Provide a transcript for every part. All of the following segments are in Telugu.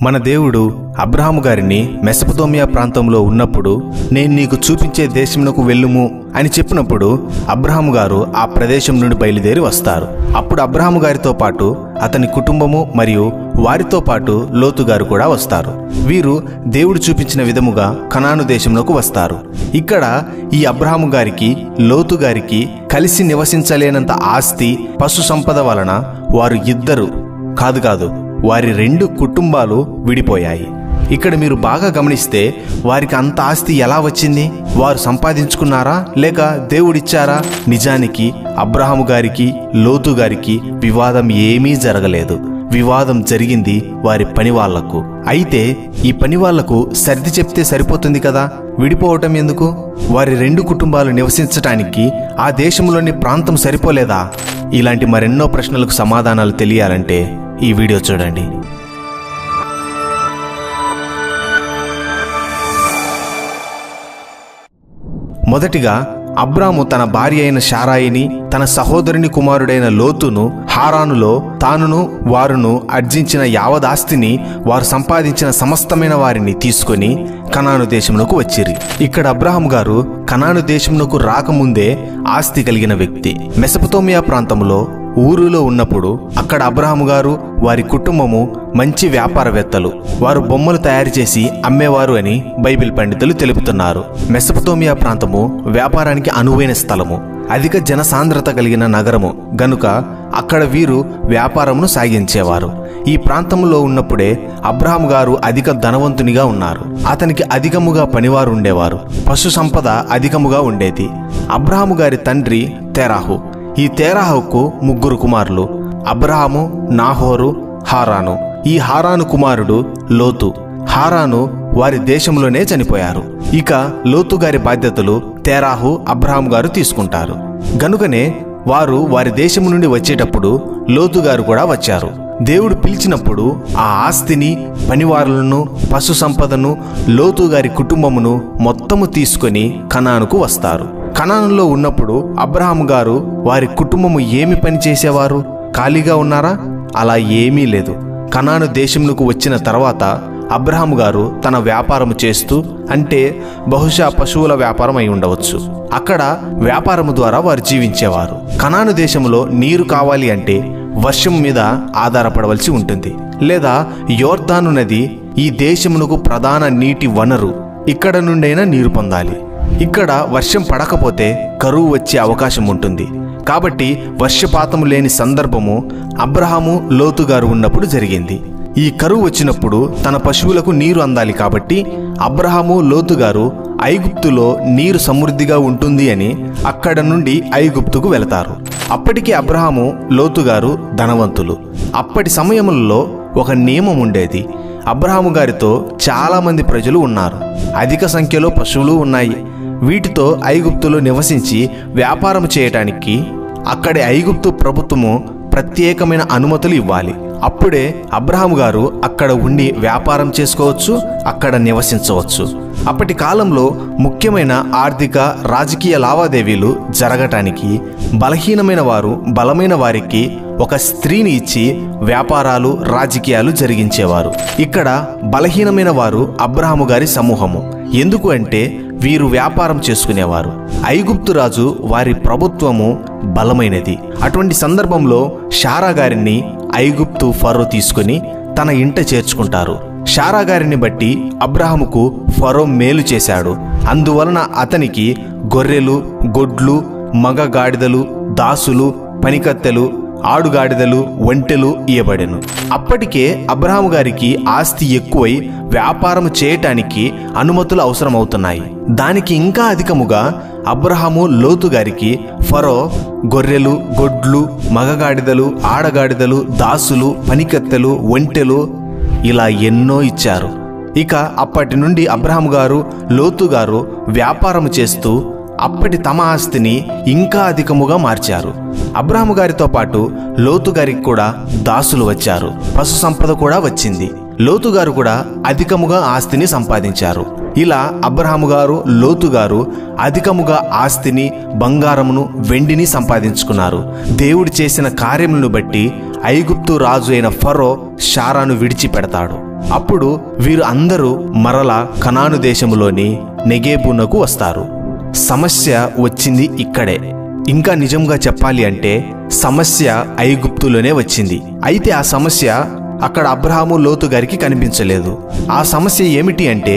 మన దేవుడు అబ్రహాము గారిని మెసొపొతేమియా ప్రాంతంలో ఉన్నప్పుడు నేను నీకు చూపించే దేశమునకు వెళ్ళుము అని చెప్పినప్పుడు అబ్రహాము గారు ఆ ప్రదేశం నుండి బయలుదేరి వస్తారు. అప్పుడు అబ్రహాము గారితో పాటు అతని కుటుంబము మరియు వారితో పాటు లోతు గారు కూడా వస్తారు. వీరు దేవుడు చూపించిన విధముగా కనాను దేశంలోకి వస్తారు. ఇక్కడ ఈ అబ్రహాము గారికి లోతు గారికి కలిసి నివసించలేనంత ఆస్తి పశు సంపద వలన వారు ఇద్దరు కాదు వారి 2 కుటుంబాలు విడిపోయాయి. ఇక్కడ మీరు బాగా గమనిస్తే వారికి అంత ఆస్తి ఎలా వచ్చింది? వారు సంపాదించుకున్నారా లేక దేవుడిచ్చారా? నిజానికి అబ్రహాము గారికి లోతు గారికి వివాదం ఏమీ జరగలేదు. వివాదం జరిగింది వారి పని వాళ్లకు. అయితే ఈ పని వాళ్లకు సర్ది చెప్తే సరిపోతుంది కదా, విడిపోవటం ఎందుకు? వారి 2 కుటుంబాలు నివసించటానికి ఆ దేశంలోని ప్రాంతం సరిపోలేదా? ఇలాంటి మరెన్నో ప్రశ్నలకు సమాధానాలు తెలియాలంటే ఈ వీడియో చూడండి. మొదటిగా అబ్రాము తన భార్య అయిన శారాయిని, తన సహోదరుని కుమారుడైన లోతును హారానులో తానును వారును ఆర్జించిన యావదాస్తిని, వారు సంపాదించిన సమస్తమైన వారిని తీసుకొని కనాను దేశమునకు వచ్చిరి. ఇక్కడ అబ్రహాము గారు కనాను దేశమునకు రాకముందే ఆస్తి కలిగిన వ్యక్తి. మెసొపొతేమియా ప్రాంతంలో ఊరులో ఉన్నప్పుడు అక్కడ అబ్రహాము గారు వారి కుటుంబము మంచి వ్యాపారవేత్తలు. వారు బొమ్మలు తయారు చేసి అమ్మేవారు అని బైబిల్ పండితులు తెలుపుతున్నారు. మెసొపొతేమియా ప్రాంతము వ్యాపారానికి అనువైన స్థలము, అధిక జనసాంద్రత కలిగిన నగరము గనుక అక్కడ వీరు వ్యాపారమును సాగించేవారు. ఈ ప్రాంతంలో ఉన్నప్పుడే అబ్రహాము గారు అధిక ధనవంతునిగా ఉన్నారు. అతనికి అధికముగా పనివారు ఉండేవారు. పశు సంపద అధికముగా ఉండేది. అబ్రహాము గారి తండ్రి తెరాహు. ఈ తెరాహుకు 3 కుమారులు, అబ్రహాము, నాహోరు, హారాను. ఈ హారాను కుమారుడు లోతు. హారాను వారి దేశంలోనే చనిపోయారు. ఇక లోతు గారి బాధ్యతలు తెరాహు, అబ్రహాము గారు తీసుకుంటారు. గనుకనే వారు వారి దేశం నుండి వచ్చేటప్పుడు లోతు గారు కూడా వచ్చారు. దేవుడు పిలిచినప్పుడు ఆ ఆస్తిని, పనివారులను, పశు సంపదను, లోతు గారి కుటుంబమును మొత్తము తీసుకొని కనానుకు వస్తారు. కనానులో ఉన్నప్పుడు అబ్రహాము గారు వారి కుటుంబము ఏమి పని చేసేవారు? ఖాళీగా ఉన్నారా? అలా ఏమీ లేదు. కనాను దేశంలోకి వచ్చిన తర్వాత అబ్రహాము గారు తన వ్యాపారము చేస్తూ, అంటే బహుశా పశువుల వ్యాపారం అయి ఉండవచ్చు, అక్కడ వ్యాపారము ద్వారా వారు జీవించేవారు. కనాను దేశంలో నీరు కావాలి అంటే వర్షం మీద ఆధారపడవలసి ఉంటుంది. లేదా యోర్దాను నది ఈ దేశమునకు ప్రధాన నీటి వనరు. ఇక్కడ నుండైనా నీరు పొందాలి. ఇక్కడ వర్షం పడకపోతే కరువు వచ్చే అవకాశం ఉంటుంది. కాబట్టి వర్షపాతము లేని సందర్భము అబ్రహాము లోతు గారు ఉన్నప్పుడు జరిగింది. ఈ కరువు వచ్చినప్పుడు తన పశువులకు నీరు అందాలి. కాబట్టి అబ్రహాము లోతు గారు ఐగుప్తులో నీరు సమృద్ధిగా ఉంటుంది అని అక్కడ నుండి ఐగుప్తుకు వెళతారు. అప్పటికి అబ్రహాము లోతు గారు ధనవంతులు. అప్పటి సమయంలో ఒక నియమం ఉండేది. అబ్రహాము గారితో చాలామంది ప్రజలు ఉన్నారు. అధిక సంఖ్యలో పశువులు ఉన్నాయి. వీటితో ఐగుప్తులో నివసించి వ్యాపారం చేయటానికి అక్కడి ఐగుప్తు ప్రభుత్వము ప్రత్యేకమైన అనుమతులు ఇవ్వాలి. అప్పుడే అబ్రహాము గారు అక్కడ ఉండి వ్యాపారం చేసుకోవచ్చు, అక్కడ నివసించవచ్చు. అప్పటి కాలంలో ముఖ్యమైన ఆర్థిక, రాజకీయ లావాదేవీలు జరగటానికి బలహీనమైన వారు బలమైన వారికి ఒక స్త్రీని ఇచ్చి వ్యాపారాలు, రాజకీయాలు జరిగించేవారు. ఇక్కడ బలహీనమైన వారు అబ్రహాము గారి సమూహము. ఎందుకు అంటే వీరు వ్యాపారం చేసుకునేవారు. ఐగుప్తు రాజు వారి ప్రభుత్వము బలమైనది. అటువంటి సందర్భంలో శారా గారిని ఐగుప్తు ఫరో తీసుకుని తన ఇంట చేర్చుకుంటారు. శారా గారిని బట్టి అబ్రహాముకు ఫరో మేలు చేశాడు. అందువలన అతనికి గొర్రెలు, గొడ్లు, మగ గాడిదలు, దాసులు, పనికత్తెలు, ఆడుగాడిదలు, ఒంటెలు ఇయ్యబడెను. అప్పటికే అబ్రహాము గారికి ఆస్తి ఎక్కువై వ్యాపారం చేయటానికి అనుమతులు అవసరమవుతున్నాయి. దానికి ఇంకా అధికముగా అబ్రహాము లోతు గారికి ఫరో గొర్రెలు, గొడ్లు, మగగాడిదలు, ఆడగాడిదలు, దాసులు, పనికత్తెలు, ఒంటెలు ఇలా ఎన్నో ఇచ్చారు. ఇక అప్పటి నుండి అబ్రహాము గారు లోతు గారు వ్యాపారం చేస్తూ అప్పటి తమ ఆస్తిని ఇంకా అధికముగా మార్చారు. అబ్రహాము గారితో పాటు లోతు గారికి కూడా దాసులు వచ్చారు. పశు సంపద కూడా వచ్చింది. లోతు గారు కూడా అధికముగా ఆస్తిని సంపాదించారు. ఇలా అబ్రహాము గారు లోతు గారు అధికముగా ఆస్తిని, బంగారమును, వెండిని సంపాదించుకున్నారు. దేవుడు చేసిన కార్యములను బట్టి ఐగుప్తు రాజు అయిన ఫరో శారాను విడిచిపెడతాడు. అప్పుడు వీరు అందరూ మరలా కనాను దేశములోని నెగేబునకు వస్తారు. సమస్య వచ్చింది ఇక్కడే. ఇంకా నిజంగా చెప్పాలి అంటే సమస్య ఐగుప్తులోనే వచ్చింది. అయితే ఆ సమస్య అక్కడ అబ్రహాము లోతు గారికి కనిపించలేదు. ఆ సమస్య ఏమిటి అంటే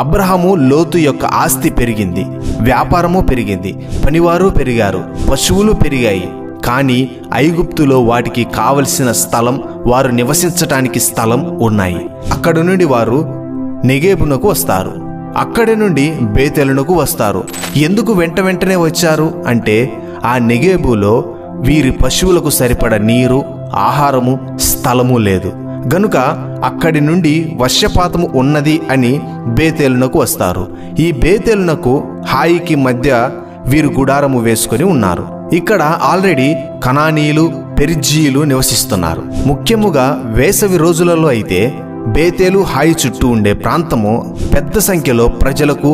అబ్రహాము లోతు యొక్క ఆస్తి పెరిగింది, వ్యాపారము పెరిగింది, పనివారు పెరిగారు, పశువులు పెరిగాయి. కానీ ఐగుప్తులో వాటికి కావలసిన స్థలం, వారు నివసించటానికి స్థలం ఉన్నాయి. అక్కడ నుండి వారు నెగేబునకు వస్తారు. అక్కడి నుండి బేతేలునకు వస్తారు. ఎందుకు వెంటనే వచ్చారు అంటే ఆ నెగేబులో వీరి పశువులకు సరిపడ నీరు, ఆహారము, స్థలము లేదు గనుక అక్కడి నుండి వర్షపాతము ఉన్నది అని బేతేలునకు వస్తారు. ఈ బేతేలునకు హాయికి మధ్య వీరు గుడారము వేసుకొని ఉన్నారు. ఇక్కడ ఆల్రెడీ కనానీయులు, పెరిజ్జీయులు నివసిస్తున్నారు. ముఖ్యముగా వేసవి రోజులలో అయితే బేతేలు, హాయి చుట్టూ ఉండే ప్రాంతము పెద్ద సంఖ్యలో ప్రజలకు,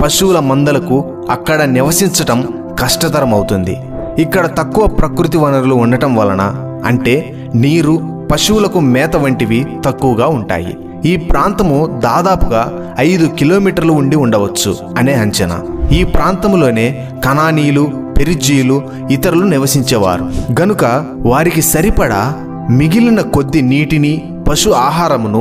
పశువుల మందలకు అక్కడ నివసించటం కష్టతరం అవుతుంది. ఇక్కడ తక్కువ ప్రకృతి వనరులు ఉండటం వలన, అంటే నీరు, పశువులకు మేత వంటివి తక్కువగా ఉంటాయి. ఈ ప్రాంతము దాదాపుగా 5 కిలోమీటర్లు ఉండి ఉండవచ్చు అనే అంచనా. ఈ ప్రాంతంలోనే కనానీయులు, పెరిజ్జీయులు, ఇతరులు నివసించేవారు గనుక వారికి సరిపడా మిగిలిన కొద్ది నీటిని, పశు ఆహారమును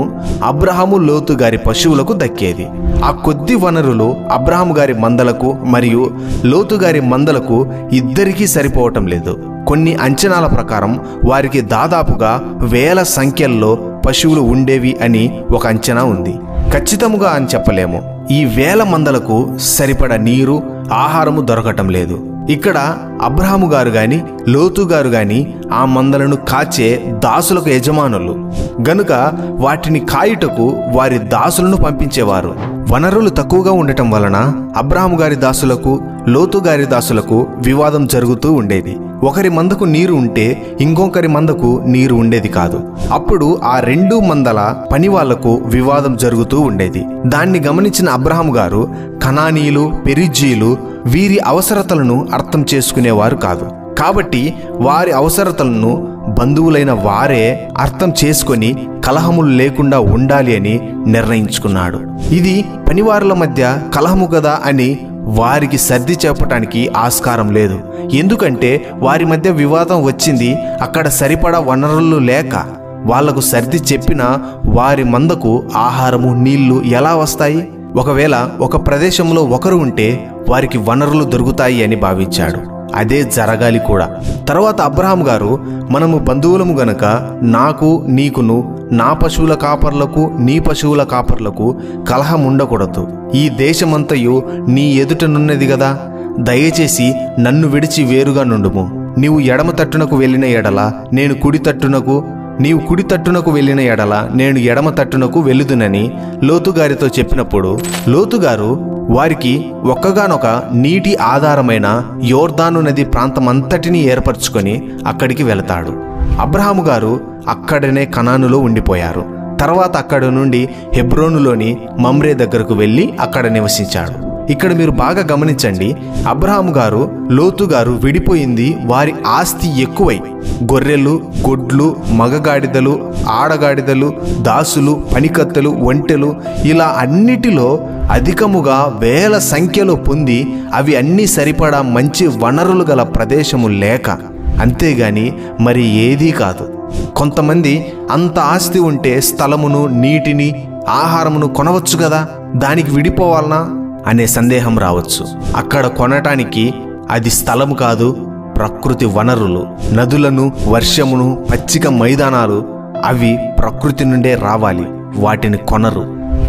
అబ్రహాము, లోతు గారి పశువులకు దక్కేది. ఆ కొద్ది వనరులు అబ్రహాము గారి మందలకు మరియు లోతు గారి మందలకు ఇద్దరికీ సరిపోవటం లేదు. కొన్ని అంచనాల ప్రకారం వారికి దాదాపుగా 1000 సంఖ్యల్లో పశువులు ఉండేవి అని ఒక అంచనా ఉంది. ఖచ్చితముగా అని చెప్పలేము. ఈ 1000 మందలకు సరిపడ నీరు, ఆహారము దొరకటం లేదు. ఇక్కడ అబ్రహాము గారు గాని, లోతు గారు గాని ఆ మందలను కాచే దాసులకు యజమానులు గనుక వాటిని కాయుటకు వారి దాసులను పంపించేవారు. వనరులు తక్కువగా ఉండటం వలన అబ్రహాము గారి దాసులకు, లోతు గారి దాసులకు వివాదం జరుగుతూ ఉండేది. ఒకరి మందకు నీరు ఉంటే ఇంకొకరి మందకు నీరు ఉండేది కాదు. అప్పుడు ఆ 2 మందల పని వాళ్లకు వివాదం జరుగుతూ ఉండేది. దాన్ని గమనించిన అబ్రహాము గారు కనానీయులు, పెరిజ్జీయులు వీరి అవసరతలను అర్థం చేసుకునేవారు కాదు. కాబట్టి వారి అవసరతలను బంధువులైన వారే అర్థం చేసుకొని కలహములు లేకుండా ఉండాలి అని నిర్ణయించుకున్నాడు. ఇది పనివారుల మధ్య కలహము కదా అని వారికి సర్ది చెప్పటానికి ఆస్కారం లేదు. ఎందుకంటే వారి మధ్య వివాదం వచ్చింది అక్కడ సరిపడా వనరులు లేక. వాళ్లకు సర్ది చెప్పినా వారి మందకు ఆహారము, నీళ్లు ఎలా వస్తాయి? ఒకవేళ ఒక ప్రదేశంలో ఒకరు ఉంటే వారికి వనరులు దొరుకుతాయి అని భావించాడు. అదే జరగాలి కూడా. తర్వాత అబ్రహాము గారు, మనము బంధువులము గనక నాకు, నీకును, నా పశువుల కాపర్లకు, నీ పశువుల కాపర్లకు కలహం ఉండకూడదు. ఈ దేశమంతయు నీ ఎదుటనున్నది గదా, దయచేసి నన్ను విడిచి వేరుగా నుండుము. నీవు ఎడమ తట్టునకు వెళ్ళిన ఎడల నేను కుడి తట్టునకు, నీవు కుడి తట్టునకు వెళ్ళిన ఎడల నేను ఎడమ తట్టునకు వెళ్ళుదునని లోతుగారితో చెప్పినప్పుడు లోతుగారు వారికి ఒక్కగానొక నీటి ఆధారమైన యోర్దాను నది ప్రాంతమంతటినీ ఏర్పరచుకొని అక్కడికి వెళతాడు. అబ్రహాము గారు అక్కడనే కనానులో ఉండిపోయారు. తర్వాత అక్కడ నుండి హెబ్రోనులోని మమ్రే దగ్గరకు వెళ్ళి అక్కడ నివసించాడు. ఇక్కడ మీరు బాగా గమనించండి, అబ్రహాము గారు, లోతు గారు విడిపోయింది వారి ఆస్తి ఎక్కువై గొర్రెలు, గొడ్లు, మగగాడిదలు, ఆడగాడిదలు, దాసులు, పనికత్తెలు, ఒంటెలు ఇలా అన్నిటిలో అధికముగా 1000 సంఖ్యలో పొంది అవి అన్నీ సరిపడా మంచి వనరులు గల ప్రదేశము లేక, అంతేగాని మరి ఏదీ కాదు. కొంతమంది అంత ఆస్తి ఉంటే స్థలమును, నీటిని, ఆహారమును కొనవచ్చు కదా, దానికి విడిపోవాలనా అనే సందేహం రావచ్చు. అక్కడ కొనటానికి అది స్థలము కాదు, ప్రకృతి వనరులు. నదులను, వర్షమును, పచ్చిక మైదానాలు అవి ప్రకృతి నుండే రావాలి, వాటిని కొనరు.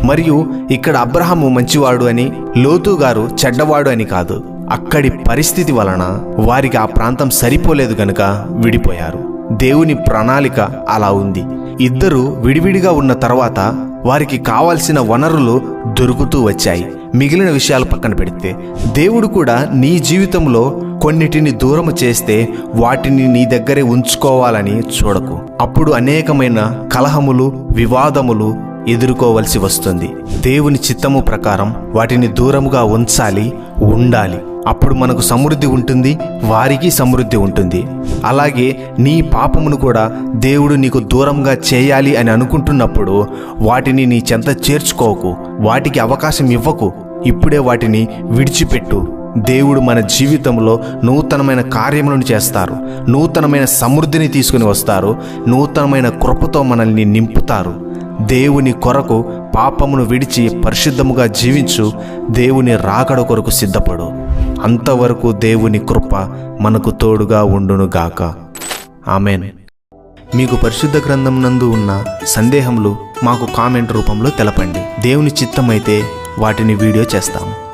మరియు ఇక్కడ అబ్రహాము మంచివాడు అని, లోతు గారు చెడ్డవాడు అని కాదు. అక్కడి పరిస్థితి వలన వారికి ఆ ప్రాంతం సరిపోలేదు గనుక విడిపోయారు. దేవుని ప్రణాళిక అలా ఉంది. ఇద్దరు విడివిడిగా ఉన్న తర్వాత వారికి కావాల్సిన వనరులు దొరుకుతూ వచ్చాయి. మిగిలిన విషయాలు పక్కన పెడితే దేవుడు కూడా నీ జీవితంలో కొన్నిటిని దూరము చేస్తే వాటిని నీ దగ్గరే ఉంచుకోవాలని చూడకు. అప్పుడు అనేకమైన కలహములు, వివాదములు ఎదుర్కోవలసి వస్తుంది. దేవుని చిత్తము ప్రకారం వాటిని దూరముగా ఉంచాలి, ఉండాలి. అప్పుడు మనకు సమృద్ధి ఉంటుంది, వారికి సమృద్ధి ఉంటుంది. అలాగే నీ పాపమును కూడా దేవుడు నీకు దూరంగా చేయాలి అని అనుకుంటున్నప్పుడు వాటిని నీ చెంత చేర్చుకోకు, వాటికి అవకాశం ఇవ్వకు. ఇప్పుడే వాటిని విడిచిపెట్టు. దేవుడు మన జీవితంలో నూతనమైన కార్యములను చేస్తారు, నూతనమైన సమృద్ధిని తీసుకుని వస్తారు, నూతనమైన కృపతో మనల్ని నింపుతారు. దేవుని కొరకు పాపమును విడిచి పరిశుద్ధముగా జీవించు. దేవుని రాకడ కొరకు సిద్ధపడు. అంతవరకు దేవుని కృప మనకు తోడుగా ఉండునుగాక. ఆమేన్. మీకు పరిశుద్ధ గ్రంథం నందు ఉన్న సందేహములు మాకు కామెంట్ రూపంలో తెలపండి. దేవుని చిత్తమైతే వాటిని వీడియో చేస్తాము.